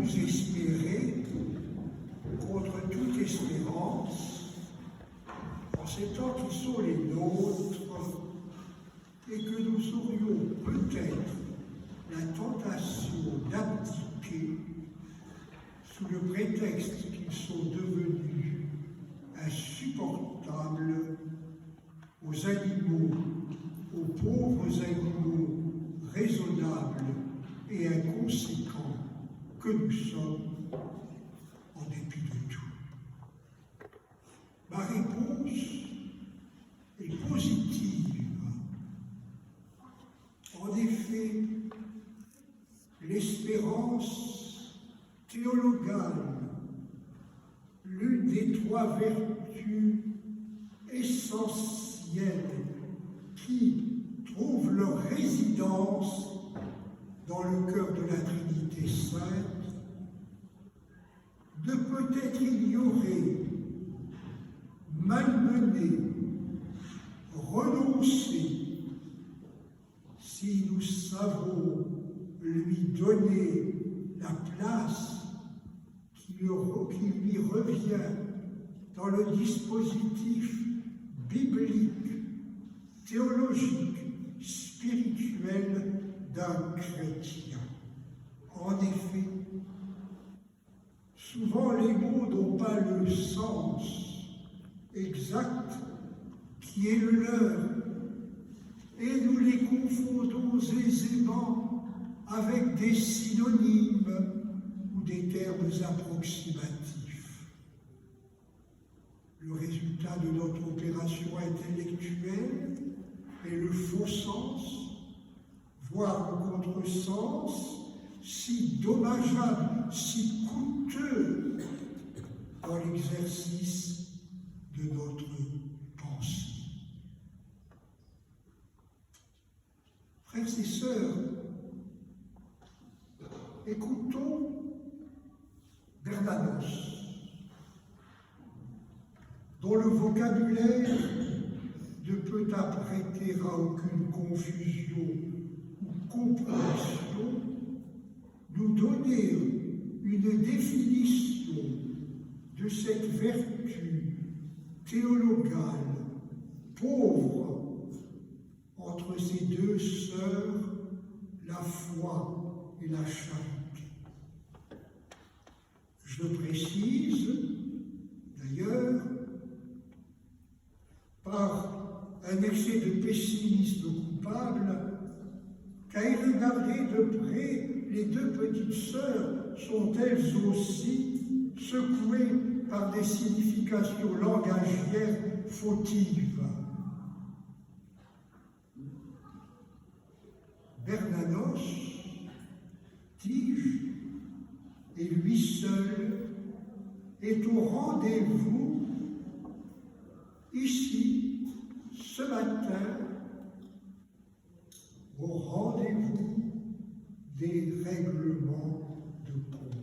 vous espérer, contre toute espérance, en ces temps qui sont les nôtres, et que nous aurions peut-être la tentation d'abdiquer sous le prétexte qu'ils sont devenus insupportables aux animaux, aux pauvres animaux raisonnables et inconséquents que nous sommes, en dépit de tout. Ma réponse est positive. En effet, l'espérance théologale, l'une des trois vertus essentielles qui trouvent leur résidence dans le cœur de la Trinité sainte, ne peut être ignorée, malmenée, renoncée, si nous savons lui donner la place qui lui revient dans le dispositif biblique, théologique, spirituel d'un chrétien. En effet, souvent les mots n'ont pas le sens exact qui est le leur, et nous les confondons aisément avec des synonymes ou des termes approximatifs. Le résultat de notre opération intellectuelle est le faux sens, voire le contresens, si dommageable, si coûteux dans l'exercice de notre pensée. Frères et sœurs, écoutons Bernanos, dont le vocabulaire ne peut apprêter à aucune confusion ou compréhension, nous donner une définition de cette vertu théologale pauvre entre ces deux sœurs, la foi et la charité. Je précise, d'ailleurs, par un excès de pessimisme coupable, qu'à y regarder de près, les deux petites sœurs sont elles aussi secouées par des significations langagières fautives. Bernanos, dis-je, et lui seul, est au rendez-vous, ici, ce matin, au rendez-vous des règlements de compte.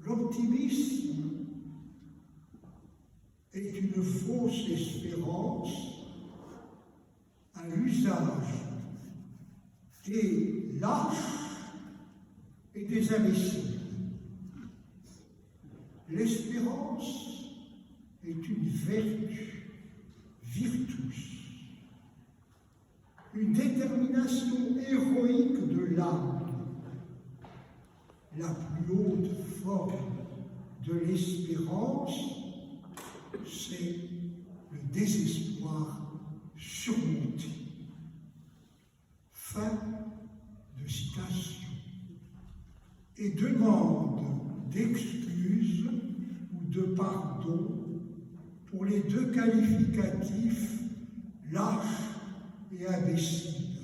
L'optimisme est une fausse espérance à l'usage des lâches et des imbéciles. L'espérance est une vertu, virtus, une détermination héroïque de l'âme. La plus haute forme de l'espérance, c'est le désespoir surmonté. Fin de citation. Et demande d'excuses ou de pardon pour les deux qualificatifs lâches et imbéciles.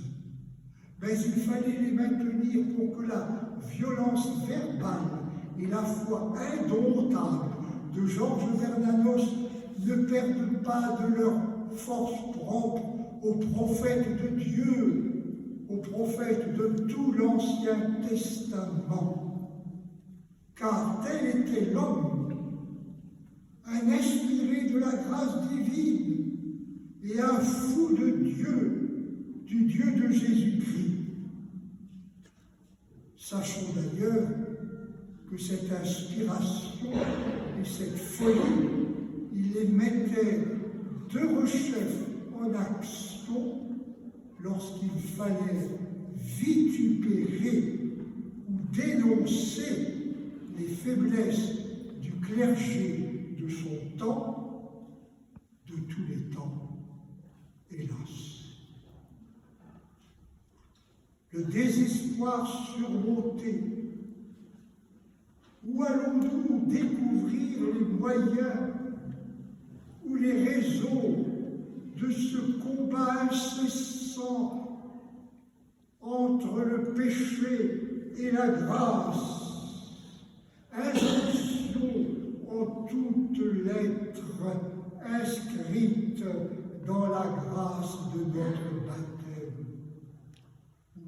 Mais il fallait les maintenir pour que la violence verbale et la foi indomptable de Georges Bernanos ne perdent pas de leur force propre aux prophètes de Dieu, aux prophètes de tout l'Ancien Testament. Car tel était l'homme, un inspiré de la grâce divine et un fou de Dieu, du Dieu de Jésus-Christ. Sachons d'ailleurs que cette inspiration et cette folie, il les mettait de rechef en action lorsqu'il fallait vitupérer ou dénoncer les faiblesses du clergé de son temps, de tous les temps, hélas. Le désespoir surmonté, où allons-nous découvrir les moyens ou les raisons de ce combat incessant entre le péché et la grâce, injonction en toutes lettres inscrites dans la grâce de notre baptême?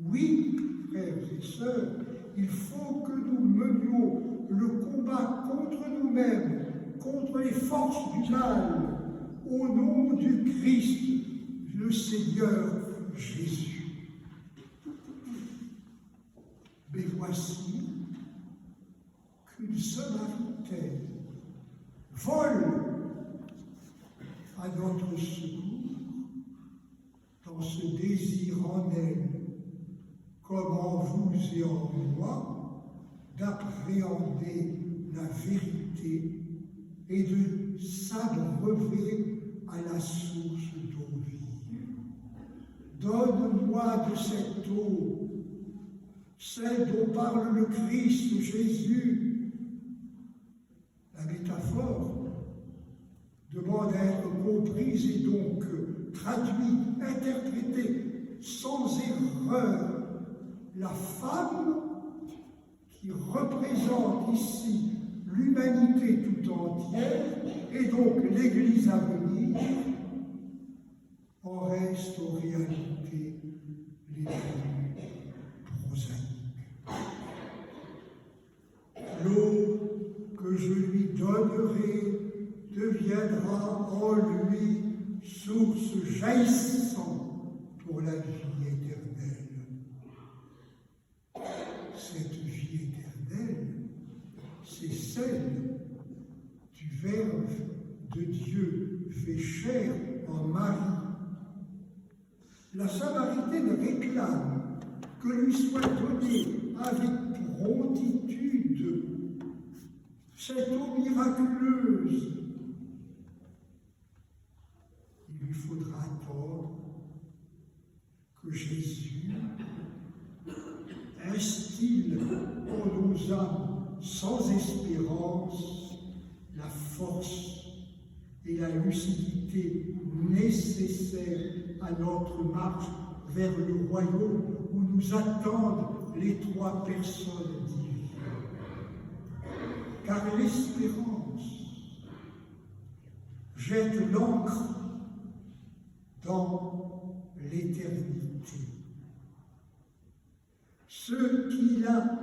Oui, frères et sœurs, il faut que nous menions le combat contre nous-mêmes, contre les forces du mal, au nom du Christ, le Seigneur Jésus. Mais voici qu'une Samaritaine vole à notre secours dans ce désir en elle, comme en vous et en moi, d'appréhender la vérité et de s'abreuver à la source d'eau vive. Donne-moi de cette eau, celle dont parle le Christ Jésus. La métaphore demande à être comprise et donc traduite, interprétée sans erreur. La femme qui représente ici l'humanité tout entière et donc l'Église à venir en reste en réalité les plus prosaïques. L'eau que je lui donnerai deviendra en lui source jaillissante pour la vie éternelle. Cette vie éternelle, c'est celle du Verbe de Dieu fait chair en Marie. La Samaritaine réclame que lui soit donnée avec promptitude cette eau miraculeuse. Il lui faudra attendre que Jésus instille en nos âmes sans espérance la force et la lucidité nécessaires à notre marche vers le royaume où nous attendent les trois personnes divines. Car l'espérance jette l'ancre dans l'éternité. Ce qui la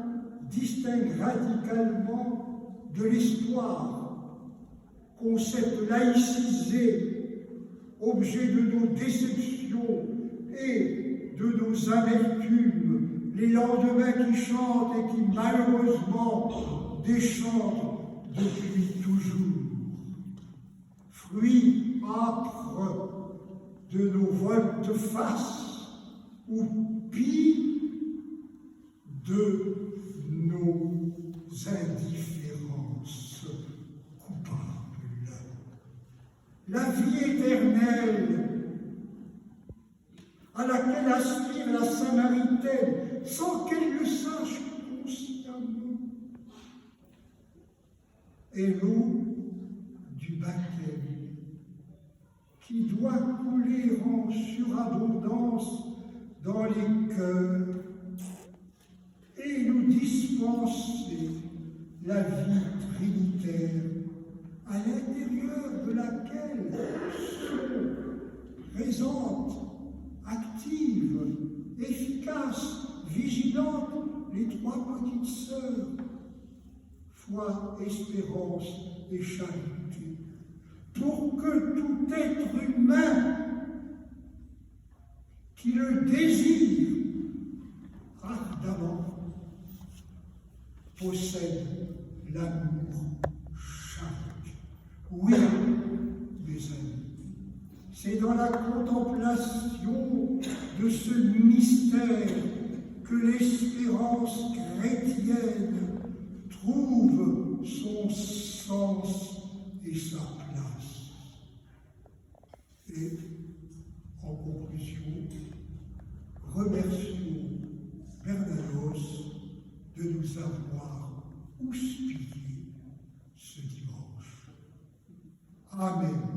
distingue radicalement de l'espoir, concept laïcisé, objet de nos déceptions et de nos amertumes, les lendemains qui chantent et qui malheureusement déchantent depuis toujours. Fruit âpre de nos volte-face ou pis de nos indifférences coupables. La vie éternelle à laquelle aspire la Samaritaine sans qu'elle le sache consciemment est l'eau du baptême qui doit couler en surabondance dans les cœurs et nous dispenser la vie trinitaire à l'intérieur de laquelle sont présentes, actives, efficaces, vigilantes les trois petites sœurs, foi, espérance et charité, pour que tout être humain qui le désire ardemment possède l'amour chaque. Oui, mes amis, c'est dans la contemplation de ce mystère que l'espérance chrétienne trouve son sens et sa place. Et, en conclusion, remercions Bernanos de nous avoir houspillés ce dimanche. Amen.